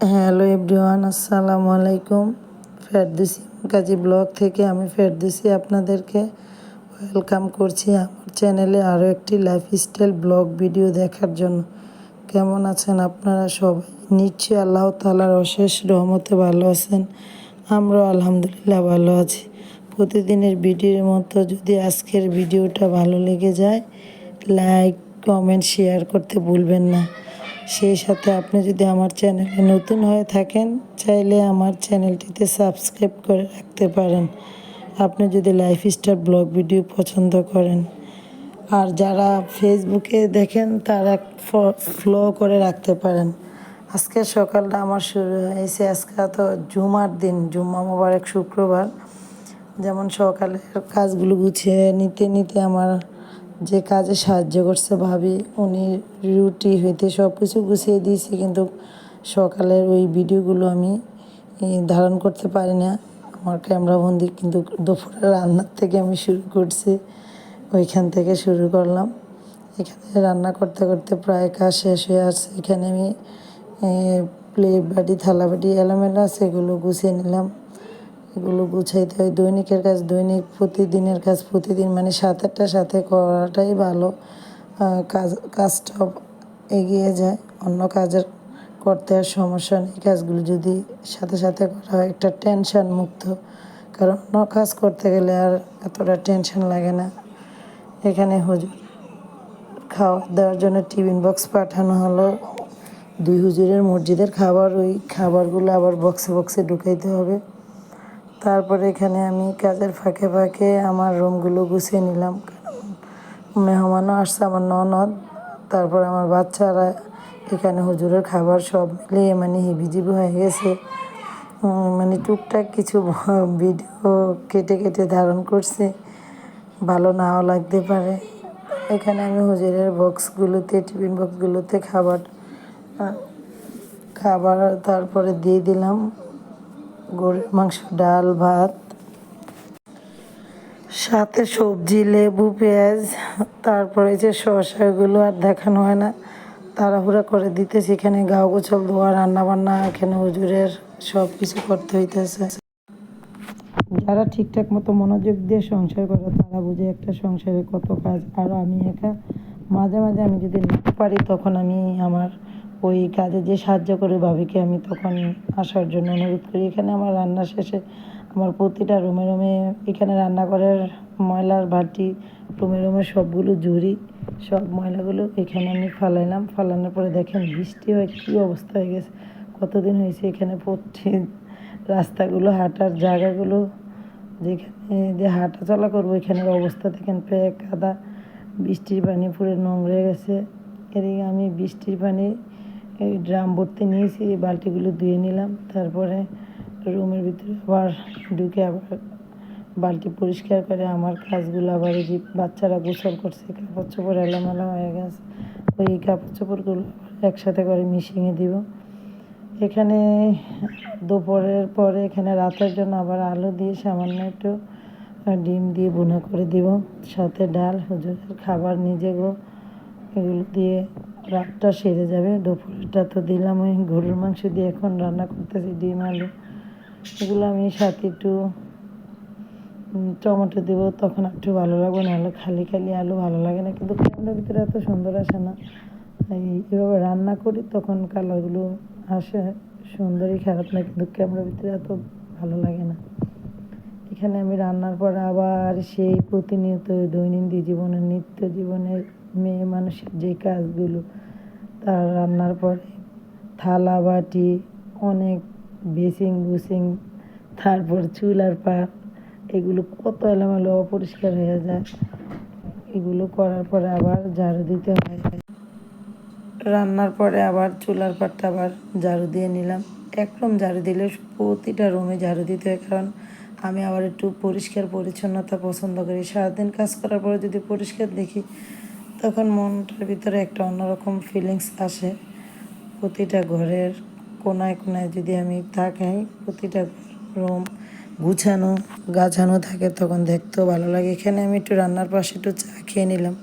Hello everyone, আসসালামু আলাইকুম। ফেরদৌসী কাজী blog থেকে আমি ফেরদৌসী আপনাদেরকে ওয়েলকাম করছি আমার চ্যানেলে আরও একটি লাইফস্টাইল ব্লগ ভিডিও দেখার জন্য। কেমন আছেন আপনারা সবাই? নিশ্চয়ই আল্লাহ তাআলার অশেষ রহমতে ভালো আছেন। আমরাও আলহামদুলিল্লাহ ভালো আছি। প্রতিদিনের ভিডিওর মতো যদি আজকের ভিডিওটা ভালো লেগে যায়, লাইক কমেন্ট শেয়ার করতে ভুলবেন না। সেই সাথে আপনি যদি আমার চ্যানেলে নতুন হয়ে থাকেন, চাইলে আমার চ্যানেলটিতে সাবস্ক্রাইব করে রাখতে পারেন আপনি যদি লাইফস্টাইল ব্লগ ভিডিও পছন্দ করেন। আর যারা ফেসবুকে দেখেন তারা ফলো করে রাখতে পারেন। আজকে সকালটা আমার শুরু হয়েছে, আজকে তো জুমার দিন, জুম্মা মোবারক শুক্রবার। যেমন সকালের কাজগুলো গুছিয়ে নিতে নিতে আমার যে কাজে সাহায্য করছে ভাবি, উনি রুটি হইতে সব কিছু গুছিয়ে দিয়েছি, কিন্তু সকালের ওই ভিডিওগুলো আমি ধারণ করতে পারি না আমার ক্যামেরাবন্দি। কিন্তু দুপুরের রান্নার থেকে আমি শুরু করছি, ওইখান থেকে শুরু করলাম। এখানে রান্না করতে করতে প্রায় কাজ শেষ হয়ে আসছে। এখানে আমি প্লেট বাটি থালা বাটি এলোমেলো আছে, এগুলো গুছিয়ে নিলাম। এগুলো গুছাইতে হয়, দৈনিকের কাজ দৈনিক, প্রতিদিনের কাজ প্রতিদিন, মানে সাথেরটা সাথে করাটাই ভালো। কাজটা এগিয়ে যায়, অন্য কাজের করতে আর সমস্যা নেই। কাজগুলো যদি সাথে সাথে করা হয় একটা টেনশন মুক্ত, কারণ অন্য কাজ করতে গেলে আর এতটা টেনশন লাগে না। এখানে হুজুর খাওয়া দেওয়ার জন্য টিফিন বক্স পাঠানো হলো। দুই হুজুরের মসজিদের খাবার, ওই খাবারগুলো আবার বক্সে বক্সে ঢুকাইতে হবে। তারপরে এখানে আমি কাজের ফাঁকে ফাঁকে আমার রুমগুলো গুছিয়ে নিলাম, কারণ মেহমানও আসছে, আমার ননদ, তারপর আমার বাচ্চারা। এখানে হুজুরের খাবার সব মিলিয়ে মানে হিবিজিবি হয়ে গেছে। মানে টুকটাক কিছু ভিডিও কেটে কেটে ধারণ করছে, ভালো নাও লাগতে পারে। এখানে আমি হুজুরের বক্সগুলোতে, টিফিন বক্সগুলোতে খাবার খাবার তারপরে দিয়ে দিলাম গরুর মাংস, ডাল, ভাত, সাথে সবজি, লেবু, পেঁয়াজ। তারপরে যে শসাগুলো আর দেখানো হয় না, তাড়াহুড়া করে দিতেছি। এখানে গাও গোছল ধোয়া, রান্নাবান্না, এখানে হুজুরের সব কিছু করতে হইতেছে। যারা ঠিকঠাক মতো মনোযোগ দিয়ে সংসার করে তারা বুঝে একটা সংসারে কত কাজ। আর আমি একা মাঝে মাঝে আমি যদি না পারি, তখন আমি আমার ওই কাজে যে সাহায্য করে ভাবিকে আমি তখন আসার জন্য অনুরোধ করি। এখানে আমার রান্না শেষে আমার প্রতিটা রুমে রুমে, এখানে রান্নাঘরের ময়লার বাটি, রুমে রুমে সবগুলো ঝুড়ি, সব ময়লাগুলো এখানে আমি ফালাইলাম। ফালানোর পরে দেখেন বৃষ্টি হয় কী অবস্থা হয়ে গেছে। কতদিন হয়েছে এখানে পড়ছি, রাস্তাগুলো, হাঁটার জায়গাগুলো, যেখানে যে হাঁটা চলা করবো এখানের অবস্থা দেখেন, প্যাক কাদা, বৃষ্টির পানি পুরো নোংরে গেছে। এদিকে আমি বৃষ্টির পানি এই ড্রাম ভর্তি নিয়েছি, এই বালতিগুলো ধুয়ে নিলাম। তারপরে রুমের ভিতরে আবার ঢুকে আবার বালতি পরিষ্কার করে আমার কাজগুলো আবার, এই যে বাচ্চারা গোসল করছে, কাপড় চোপড় এলোমেলো হয়ে গেছে, ওই কাপড় চোপড়গুলো একসাথে করে মিশিয়ে দিব। এখানে দুপুরের পরে এখানে রাতের জন্য আবার আলু দিয়ে সামান্য একটু ডিম দিয়ে ভুনা করে দিব, সাথে ডাল, হুজুরের খাবার নিজেগো, এগুলো দিয়ে রাতটা সেরে যাবে। দুপুরটা তো দিলাম ওই গরুর মাংস দিয়ে, এখন রান্না করতেছি ডিম আলু। এগুলো আমি সাথে একটু টমেটো দেবো, তখন একটু ভালো লাগবে, নাহলে খালি খালি আলু ভালো লাগে না। কিন্তু ক্যামেরার ভিতরে এত সুন্দর আসে না, এইভাবে রান্না করি তখন কালারগুলো আসে সুন্দরই, খারাপ না, কিন্তু ক্যামেরার ভিতরে এত ভালো লাগে না। এখানে আমি রান্নার পর আবার সেই প্রতিনিয়ত দৈনন্দিন জীবনের, নিত্য জীবনের মেয়ে মানুষের যে কাজগুলো, তার রান্নার পরে থালা বাটি, অনেক বেসিং বুসিং, তারপর চুলার পাট, এগুলো কত এলোমেলো অপরিষ্কার হয়ে যায়। এগুলো করার পরে আবার ঝাড়ু দিতে হয়। রান্নার পরে আবার চুলার পাটটা আবার ঝাড়ু দিয়ে নিলাম। একদম ঝাড়ু দিলে প্রতিটা রুমে ঝাড়ু দিতে হয়, কারণ আমি আবার একটু পরিষ্কার পরিচ্ছন্নতা পছন্দ করি। সারাদিন কাজ করার পরে যদি পরিষ্কার দেখি, তখন মনটার ভিতরে একটা অন্যরকম ফিলিংস আসে। প্রতিটা ঘরের কোনায় কোনায় যদি আমি তাকাই, প্রতিটা রুম গুছানো গাছানো থাকে, তখন দেখতেও ভালো লাগে। এখানে আমি একটু রান্নার পাশে একটু চা খেয়ে নিলাম।